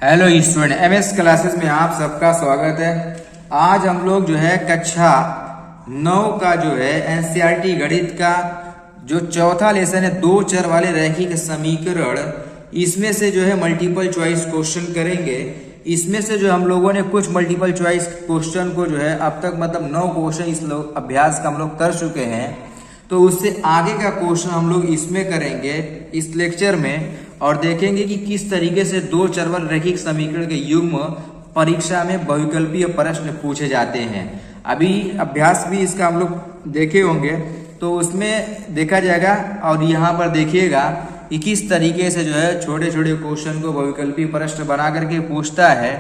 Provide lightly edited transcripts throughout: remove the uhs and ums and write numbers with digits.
Hello student, MS classes में आप सबका स्वागत है। आज हम लोग जो है कक्षा 9 का जो है एनसीईआरटी गणित का जो चौथा लेसन है, दो चर वाले रैखिक समीकरण, इसमें से जो है मल्टीपल चॉइस क्वेश्चन करेंगे। इसमें से जो हम लोगों ने कुछ मल्टीपल चॉइस क्वेश्चन को जो है अब तक मतलब 9 क्वेश्चन इस अभ्यास का हम लोग कर चुके हैं, तो उससे आगे का क्वेश्चन हम लोग इसमें करेंगे इस लेक्चर में, और देखेंगे कि किस तरीके से दो चर वाले रैखिक समीकरण के युग्म परीक्षा में बहुविकल्पीय प्रश्न पूछे जाते हैं। अभी अभ्यास भी इसका हम लोग देखे होंगे, तो उसमें देखा जाएगा और यहाँ पर देखिएगा कि किस तरीके से जो है छोटे छोटे क्वेश्चन को बहुविकल्पीय प्रश्न बना करके पूछता है।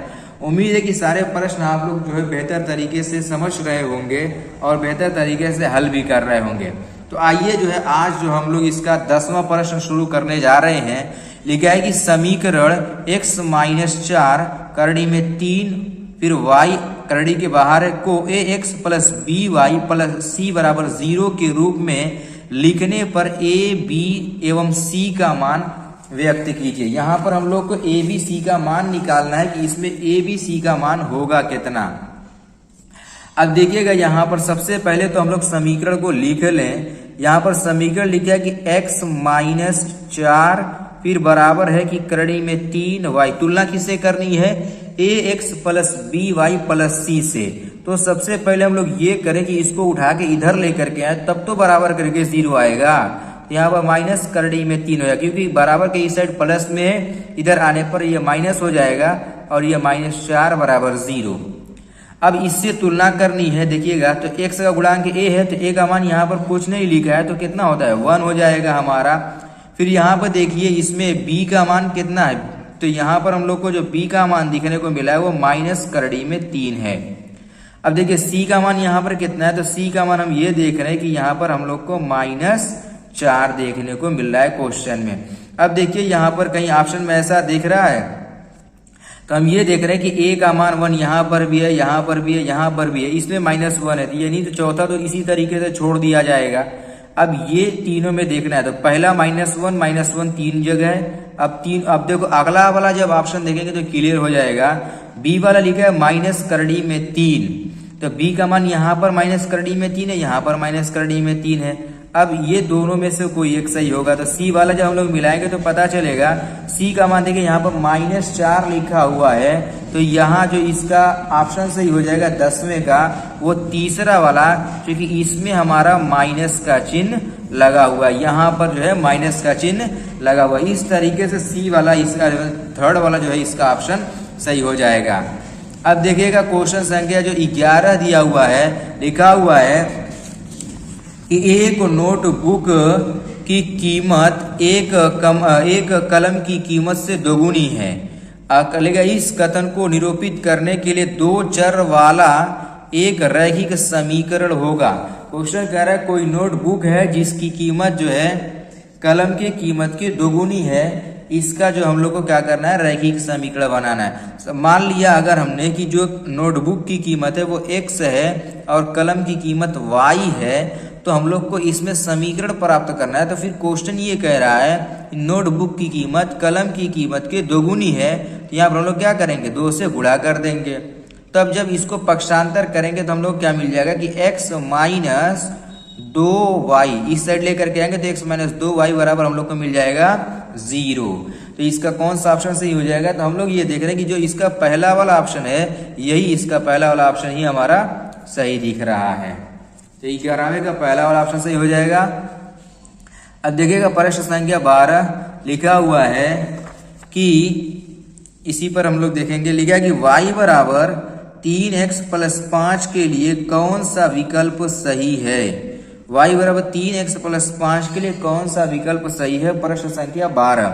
उम्मीद है कि सारे प्रश्न आप लोग जो है बेहतर तरीके से समझ रहे होंगे और बेहतर तरीके से हल भी कर रहे होंगे। तो आइए जो है आज जो हम लोग इसका 10वां प्रश्न शुरू करने जा रहे हैं। लिखा है कि समीकरण x-4 करड़ी में 3 फिर y करड़ी के बाहर को ax plus by plus c बराबर 0 के रूप में लिखने पर a, b एवं c का मान व्यक्त कीजिए। यहाँ पर हम लोग को a, b, c का मान निकालना है कि इसमें a, b, c का मान होगा कितना। अब देखिएगा यहाँ पर सबसे पहले तो हम लोग समीकरण को लिख लें। यहाँ पर समीकरण लिखा है कि x-4 फिर बराबर है कि करड़ी में 3y, तुलना किससे करनी है, ax plus by plus c से। तो सबसे पहले हम लोग ये करें कि इसको उठा के इधर लेकर के आए, तब तो बराबर करके 0 आएगा। तो यहाँ पर माइनस करड़ी में 3 होगा, क्योंकि बराबर के इस साइड प्लस में, इधर आने पर ये माइनस हो जाएगा और ये -4 बराबर 0। अब इससे तुलना करनी है, देखिएगा तो x का गुणांक a है, तो a का मान यहाँ पर कुछ नहीं लिखा है, तो कितना होता है 1 हो जाएगा हमारा। फिर यहाँ पर देखिए इसमें b का मान कितना है, तो यहाँ पर हम लोग को जो b का मान दिखने को मिला है वो माइनस करड़ी में 3 है। अब देखिए c का मान यहाँ पर कितना है, तो c का मान हम ये देख रहे हैं कि यहाँ पर हम लोग को -4 देखने को मिल रहा है क्वेश्चन में। अब देखिए यहाँ पर कहीं ऑप्शन में ऐसा दिख रहा है, तो हम ये देख रहे हैं कि a का मान 1 यहाँ पर भी है, यहाँ पर भी है, यहाँ पर भी है, इसमें -1 है, तो ये नहीं, तो चौथा तो इसी तरीके से छोड़ दिया जाएगा। अब ये तीनों में देखना है, तो पहला -1 तीन जगह है। अब देखो अगला वाला जब ऑप्शन देखेंगे तो क्लियर हो जाएगा। बी वाला लिखा है माइनस करड़ी में 3, तो बी का मान यहाँ पर माइनस करड़ी में 3 है, यहाँ पर माइनस करड़ी में 3 है। अब ये दोनों में से कोई एक सही होगा, तो सी वाला जब हम लोग मिलाएंगे तो पता चलेगा। सी का मान देखिए यहाँ पर -4 लिखा हुआ है, तो यहाँ जो इसका ऑप्शन सही हो जाएगा 10वें का, वो तीसरा वाला, क्योंकि इसमें हमारा माइनस का चिन्ह लगा हुआ है, यहाँ पर जो है माइनस का चिन्ह लगा हुआ है। इस तरीके से सी वाला इसका थर्ड वाला जो है इसका ऑप्शन सही हो जाएगा। अब देखिएगा क्वेश्चन संख्या जो 11 दिया हुआ है, लिखा हुआ है कि एक नोटबुक की कीमत एक कलम की कीमत से दोगुनी है। इस कथन को निरूपित करने के लिए दो चर वाला एक रैखिक समीकरण होगा। क्वेश्चन कह रहा है कोई नोटबुक है जिसकी कीमत जो है कलम की कीमत की दोगुनी है, इसका जो हम लोग को क्या करना है, रैखिक समीकरण बनाना है। मान लिया अगर हमने कि जो नोटबुक की कीमत है वो x है और कलम की कीमत y है, तो हम लोग को इसमें समीकरण प्राप्त करना है। तो फिर क्वेश्चन ये कह रहा है नोटबुक की कीमत कलम की कीमत के दोगुनी है, तो यहाँ पर हम लोग क्या करेंगे, 2 से गुणा कर देंगे। तब जब इसको पक्षांतर करेंगे तो हम लोग क्या मिल जाएगा कि x माइनस 2y, इस साइड लेकर के आएंगे तो x माइनस 2y बराबर हम लोग को मिल जाएगा 0। तो इसका कौन सा ऑप्शन सही हो जाएगा, तो हम लोग ये देख रहे हैं कि जो इसका पहला वाला ऑप्शन है, यही इसका पहला वाला ऑप्शन ही हमारा सही दिख रहा है। तो 11वें का पहला वाला ऑप्शन सही हो जाएगा। अब देखिएगा प्रश्न संख्या 12 लिखा हुआ है कि इसी पर हम लोग देखेंगे। लिखा है कि y बराबर 3x प्लस 5 के लिए कौन सा विकल्प सही है। y बराबर 3x प्लस 5 के लिए कौन सा विकल्प सही है, प्रश्न संख्या 12।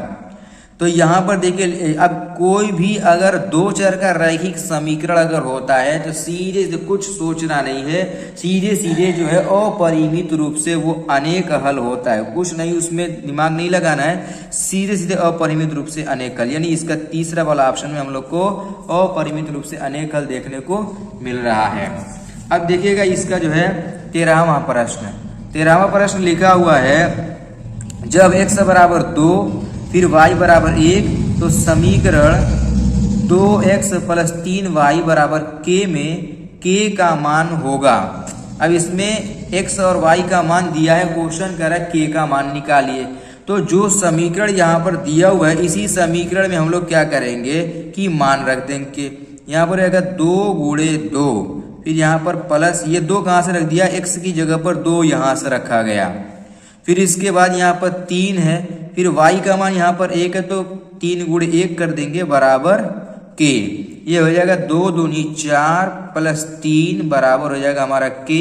तो यहाँ पर देखिए, अब कोई भी अगर दो चर का रैखिक समीकरण अगर होता है तो सीधे कुछ सोचना नहीं है, सीधे सीधे जो है अपरिमित रूप से वो अनेक हल होता है, कुछ नहीं उसमें दिमाग नहीं लगाना है, सीधे सीधे अपरिमित रूप से अनेक हल, यानी इसका तीसरा वाला ऑप्शन में हम लोग को अपरिमित रूप से अनेक हल देखने को मिल रहा है। अब देखिएगा इसका जो है 13वां प्रश्न लिखा हुआ है, जब x बराबर 2 फिर y बराबर 1 तो समीकरण 2x प्लस 3y बराबर k में k का मान होगा। अब इसमें x और y का मान दिया है, क्वेश्चन कह रहा है k का मान निकालिए। तो जो समीकरण यहाँ पर दिया हुआ है इसी समीकरण में हम लोग क्या करेंगे कि मान रख देंगे। यहाँ पर रहेगा 2 गुणे 2, फिर यहाँ पर प्लस ये 2 कहाँ से रख दिया, x की जगह पर 2 यहाँ से रखा गया। फिर इसके बाद यहाँ पर 3 है, फिर y का मान यहाँ पर 1 है तो 3 गुणे 1 कर देंगे बराबर k। ये हो जाएगा 2 दूनी 4 प्लस 3 बराबर हो जाएगा हमारा k।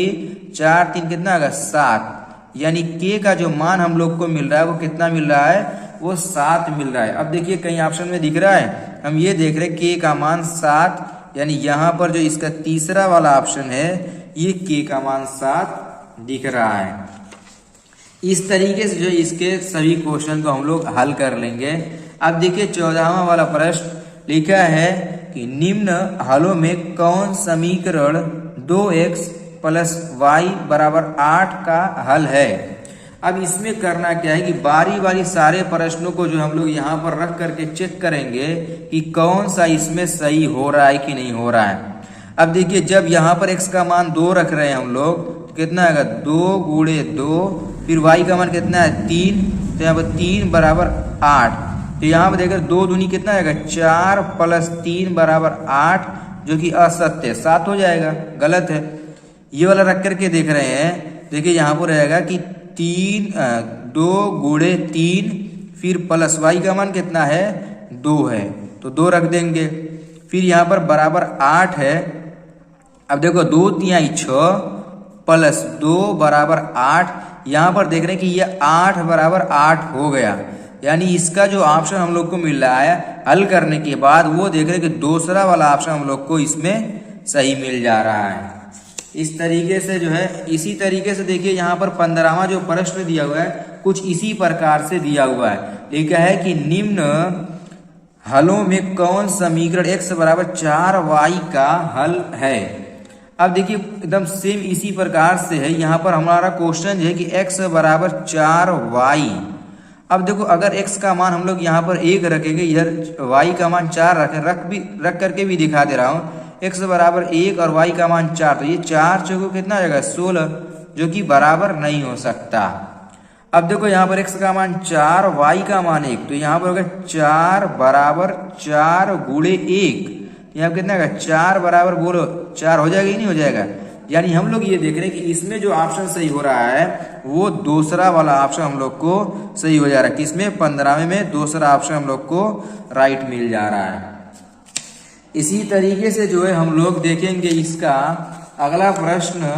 4 3 कितना आएगा 7, यानी k का जो मान हम लोग को मिल रहा है वो कितना मिल रहा है, वो 7 मिल रहा है। अब देखिए कहीं ऑप्शन में दिख रहा है, हम ये देख रहे हैं k का मान 7, यानी यहाँ पर जो इसका तीसरा वाला ऑप्शन है ये k का मान 7 दिख रहा है। इस तरीके से जो इसके सभी क्वेश्चन को हम लोग हल कर लेंगे। अब देखिए 14वां वाला प्रश्न लिखा है कि निम्न हलों में कौन समीकरण 2x प्लस y बराबर 8 का हल है। अब इसमें करना क्या है कि बारी बारी सारे प्रश्नों को जो हम लोग यहाँ पर रख करके चेक करेंगे कि कौन सा इसमें सही हो रहा है कि नहीं हो रहा है। अब देखिए जब यहाँ पर x का मान 2 रख रहे हैं हम लोग तो कितना आएगा 2 गुणे 2, फिर y का मान कितना है 3, तो यहाँ पर 3 बराबर 8। तो यहाँ पर देखकर 2 दूनी कितना आएगा 4 प्लस 3 बराबर 8, जो कि असत्य 7 हो जाएगा, गलत है। ये वाला रख करके देख रहे हैं, देखिए यहाँ पर रहेगा कि 2 गुणे 3 फिर प्लस y का मान कितना है 2 है तो 2 रख देंगे। फिर यहाँ पर बराबर 8 है। अब देखो 2 तिहाई 6 प्लस 2 बराबर 8, यहाँ पर देख रहे हैं कि ये 8 बराबर 8 हो गया, यानी इसका जो ऑप्शन हम लोग को मिल रहा है हल करने के बाद वो देख रहे हैं कि दूसरा वाला ऑप्शन हम लोग को इसमें सही मिल जा रहा है। इस तरीके से जो है, इसी तरीके से देखिए यहाँ पर 15वां जो प्रश्न दिया हुआ है कुछ इसी प्रकार से दिया हुआ है। लिखा है कि निम्न हलों में कौन समीकरण x बराबर 4y का हल है। अब देखिए एकदम सेम इसी प्रकार से है, यहाँ पर हमारा क्वेश्चन है कि x बराबर 4y। अब देखो अगर x का मान हम लोग यहाँ पर 1 रखेंगे, इधर y का मान 4 रख करके भी दिखा दे रहा हूँ, x बराबर 1 और y का मान 4, तो ये 4 चौको कितना आ जाएगा 16, जो कि बराबर नहीं हो सकता। अब देखो यहाँ पर x का मान 4 y का मान 1, तो यहाँ पर होगा 4 बराबर 4 गुणे 1, यहाँ कितना आएगा 4 बराबर बोलो 4 हो जाएगा ही नहीं हो जाएगा। यानी हम लोग ये देख रहे हैं कि इसमें जो ऑप्शन सही हो रहा है वो दूसरा वाला ऑप्शन हम लोग को सही हो जा रहा है। किसमें 15वें में दूसरा ऑप्शन हम लोग को राइट मिल जा रहा है। इसी तरीके से जो है हम लोग देखेंगे इसका अगला प्रश्न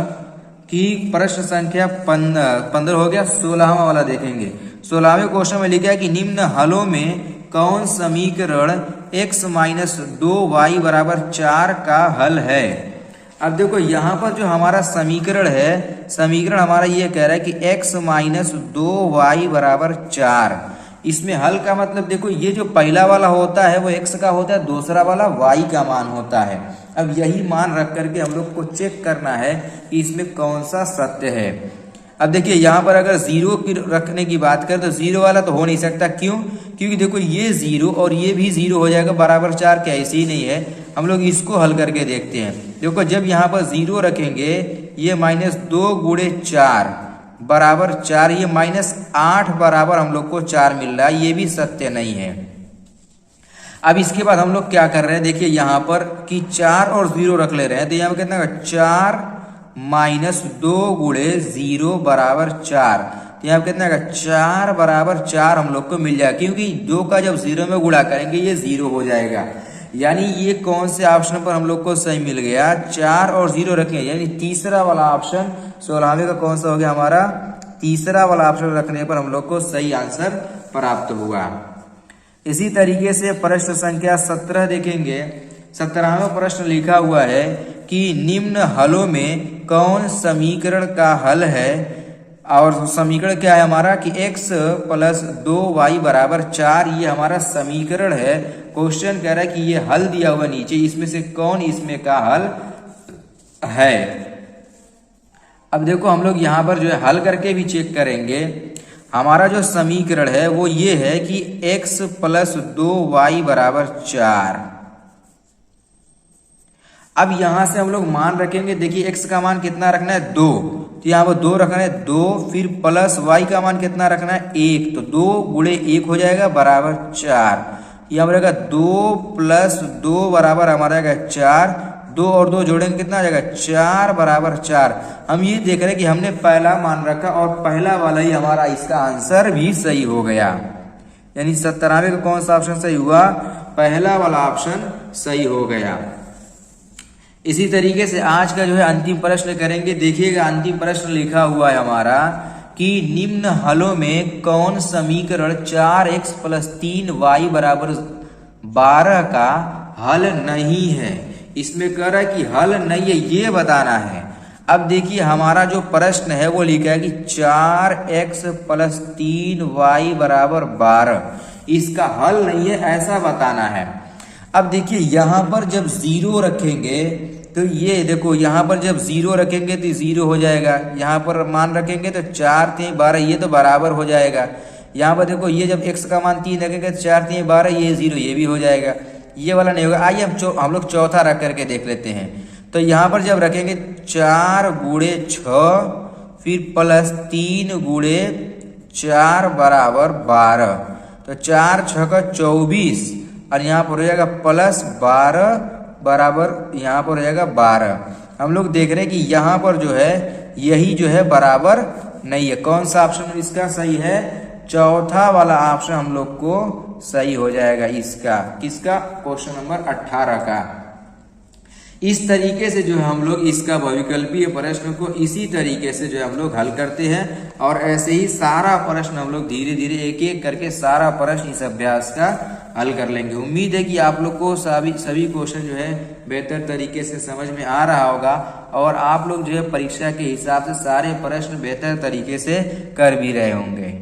की प्रश्न संख्या 15 हो गया। 16वां वाला देखेंगे। 16वें क्वेश्चन में लिखा है कि निम्न हलों में कौन समीकरण x माइनस 2y बराबर 4 का हल है। अब देखो यहाँ पर जो हमारा समीकरण है, समीकरण हमारा ये कह रहा है कि x माइनस 2y बराबर 4। इसमें हल का मतलब देखो ये जो पहला वाला होता है वो x का होता है, दूसरा वाला y का मान होता है। अब यही मान रख करके हम लोग को चेक करना है कि इसमें कौन सा सत्य है। अब देखिए यहाँ पर अगर 0 की रखने की बात करें तो 0 वाला तो हो नहीं सकता। क्यों? क्योंकि देखो ये 0 और ये भी 0 हो जाएगा बराबर 4, क्या ऐसे ही नहीं है। हम लोग इसको हल करके देखते हैं। देखो जब यहाँ पर 0 रखेंगे ये माइनस 2 गुणे 4 बराबर 4, ये माइनस 8 बराबर हम लोग को 4 मिल रहा है, ये भी सत्य नहीं है। अब इसके बाद हम लोग क्या कर रहे हैं, देखिए यहाँ पर कि 4 और 0 रख ले रहे हैं, तो यहाँ पर कितना होगा 4 माइनस 2 गुणे 0 बराबर 4, तो यहाँ कितना आएगा 4 बराबर 4 हम लोग को मिल जाएगा। क्योंकि 2 का जब 0 में गुणा करेंगे ये 0 हो जाएगा। यानी ये कौन से ऑप्शन पर हम लोग को सही मिल गया, 4 और 0 रखें, यानी तीसरा वाला ऑप्शन 16वें का कौन सा हो गया हमारा, तीसरा वाला ऑप्शन रखने पर हम लोग को सही आंसर प्राप्त हुआ। इसी तरीके से प्रश्न संख्या 17 देखेंगे। 17वां प्रश्न लिखा हुआ है कि निम्न हलों में कौन समीकरण का हल है। और समीकरण क्या है हमारा कि x प्लस 2y बराबर 4, ये हमारा समीकरण है। क्वेश्चन कह रहा है कि ये हल दिया हुआ नीचे, इसमें से कौन इसमें का हल है। अब देखो हम लोग यहाँ पर जो है हल करके भी चेक करेंगे। हमारा जो समीकरण है वो ये है कि x प्लस 2y बराबर 4। अब यहां से हम लोग मान रखेंगे, देखिए x का मान कितना रखना है 2, तो यहाँ पर 2 रखना है 2, फिर प्लस y का मान कितना रखना है 1, तो 2 गुणे 1 हो जाएगा बराबर 4। यहाँ पर रहेगा 2 प्लस 2 बराबर हमारा आएगा 4, 2 और 2 जोड़ेंगे कितना आ जाएगा 4 बराबर 4। हम ये देख रहे हैं कि हमने पहला मान रखा और पहला वाला ही हमारा इसका आंसर भी सही हो गया, यानी 97 का कौन सा ऑप्शन सही हुआ, पहला वाला ऑप्शन सही हो गया। इसी तरीके से आज का जो है अंतिम प्रश्न करेंगे। देखिएगा अंतिम प्रश्न लिखा हुआ है हमारा कि निम्न हलों में कौन समीकरण 4x + 3y = 12 का हल नहीं है। इसमें कह रहा है कि हल नहीं है, ये बताना है। अब देखिए हमारा जो प्रश्न है वो लिखा है कि 4x + 3y = 12, इसका हल नहीं है ऐसा बताना है। अब देखिए यहाँ पर जब 0 रखेंगे तो ये देखो, यहाँ पर जब 0 रखेंगे तो 0 हो जाएगा, यहाँ पर मान रखेंगे तो 4 3 12, ये तो बराबर हो जाएगा। यहाँ पर देखो ये जब x का मान 3 रखेंगे तो 4 3 12, ये 0, ये भी हो जाएगा, ये वाला नहीं होगा। आइए हम लोग चौथा रख करके देख लेते हैं। तो यहाँ पर जब रखेंगे 4 गुणे 6 फिर प्लस 3 गुणे 4 बराबर 12, तो 4 6 का 24 और यहाँ पर हो जाएगा प्लस 12 बराबर यहाँ पर हो जाएगा 12। हम लोग देख रहे हैं कि यहाँ पर जो है यही जो है बराबर नहीं है। कौन सा ऑप्शन इसका सही है, चौथा वाला ऑप्शन हम लोग को सही हो जाएगा इसका, किसका, क्वेश्चन नंबर 18 का। इस तरीके से जो है हम लोग इसका बहुविकल्पीय प्रश्न को इसी तरीके से जो है हम लोग हल करते हैं और ऐसे ही सारा प्रश्न हम लोग धीरे धीरे एक एक करके सारा प्रश्न इस अभ्यास का हल कर लेंगे। उम्मीद है कि आप लोग को सभी क्वेश्चन जो है बेहतर तरीके से समझ में आ रहा होगा और आप लोग जो है परीक्षा के हिसाब से सारे प्रश्न बेहतर तरीके से कर भी रहे होंगे।